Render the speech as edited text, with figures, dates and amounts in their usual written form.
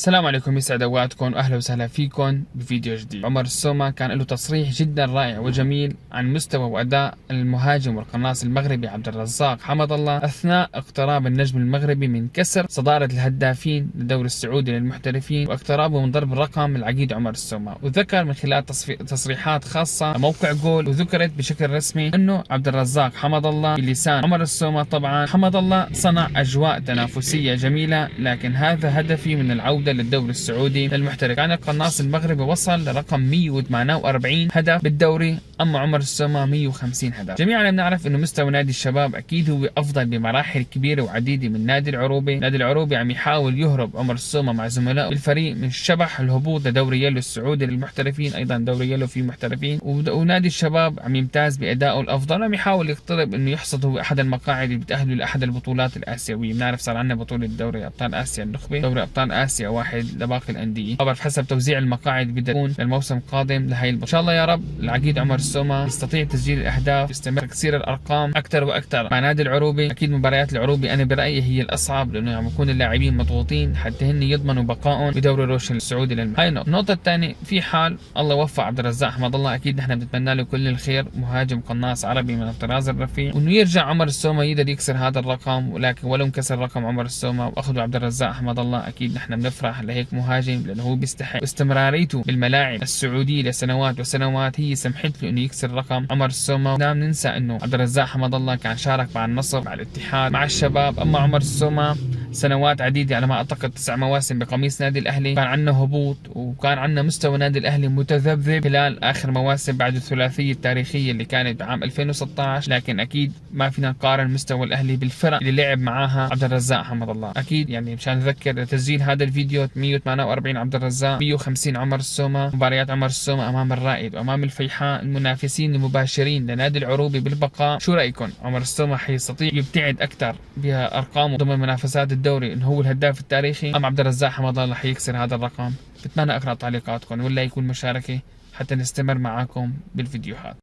السلام عليكم، يسعد اوقاتكم واهلا وسهلا فيكم بفيديو جديد. عمر السومة كان له تصريح جدا رائع وجميل عن مستوى واداء المهاجم والقناص المغربي عبد الرزاق حمد الله اثناء اقتراب النجم المغربي من كسر صدارة الهدافين للدوري السعودي للمحترفين واقترابه من ضرب الرقم العقيد عمر السومة. وذكر من خلال تصريحات خاصة موقع جول، وذكرت بشكل رسمي انه عبد الرزاق حمد الله بلسان عمر السومة طبعا حمد الله صنع اجواء تنافسية جميلة، لكن هذا هدفي من العودة للدوري السعودي للمحترف. كان القناص المغربي وصل لرقم 148 هدف بالدوري، اما عمر السومة 150 هدف. جميعا بنعرف انه مستوى نادي الشباب اكيد هو افضل بمراحل كبيره وعديده من نادي العروبي. نادي العروبي عم يحاول يهرب عمر السومة مع زملائه بالفريق من شبح الهبوط لدوري يلو السعودي للمحترفين، ايضا دوري يلو فيه محترفين، ونادي الشباب عم يمتاز بادائه الافضل، عم يحاول يقترب انه يحصد هو احد المقاعد اللي بتاهله لاحد البطولات الاسيويه. بنعرف صار عندنا بطوله دوري ابطال اسيا النخبه، دوري ابطال اسيا واحد لباقي الانديه، طبعا حسب توزيع المقاعد بدها تكون للموسم القادم لهي ان شاء الله يا رب العقيد عمر السومة يستطيع تسجيل الاهداف، يستمر تكسير الارقام اكثر واكثر مع نادي العروبي. اكيد مباريات العروبي انا برايي هي الاصعب، لانه عم يكون اللاعبين مضغوطين حتى هن يضمنوا بقائهم بدوري روشن السعودي هاي النقطه الثانيه. في حال الله وفق عبد الرزاق حمد الله اكيد نحن بنتمنى له كل الخير، مهاجم قناص عربي من الطراز الرفيع، وانه يرجع عمر السومة يقدر يكسر هذا الرقم. ولكن ولو انكسر رقم عمر السومة واخذوا عبد الرزاق حمد الله اكيد نحن بنفرح لهيك مهاجم، لانه هو بيستحق. استمراريته بالملاعب السعوديه لسنوات وسنوات هي سمحت له انه يكسر رقم عمر السومة. لا ننسى انه عبد الرزاق حمد الله كان شارك مع النصر، مع الاتحاد، مع الشباب، اما عمر السومة سنوات عديدة على ما أعتقد 9 مواسم بقميص نادي الأهلي. كان عندنا هبوط وكان عندنا مستوى نادي الأهلي متذبذب خلال آخر مواسم بعد الثلاثية التاريخية اللي كانت بعام 2016، لكن أكيد ما فينا نقارن مستوى الأهلي بالفرق اللي لعب معاها عبد الرزاق حمد الله. أكيد يعني مشان نذكر تسجيل هذا الفيديو 148 عبد الرزاق، 150 عمر السومة. مباريات عمر السومة أمام الرائد وأمام الفيحاء المنافسين المباشرين لنادي العروبي بالبقاء. شو رأيكم؟ عمر السومة حيستطيع يبتعد أكثر بأرقامه ضمن منافسات الدوري انه هو الهداف التاريخي، ام عبد الرزاق حمد الله رح يكسر هذا الرقم؟ بتمنى اقرا تعليقاتكم ولا يكون مشاركه حتى نستمر معاكم بالفيديوهات.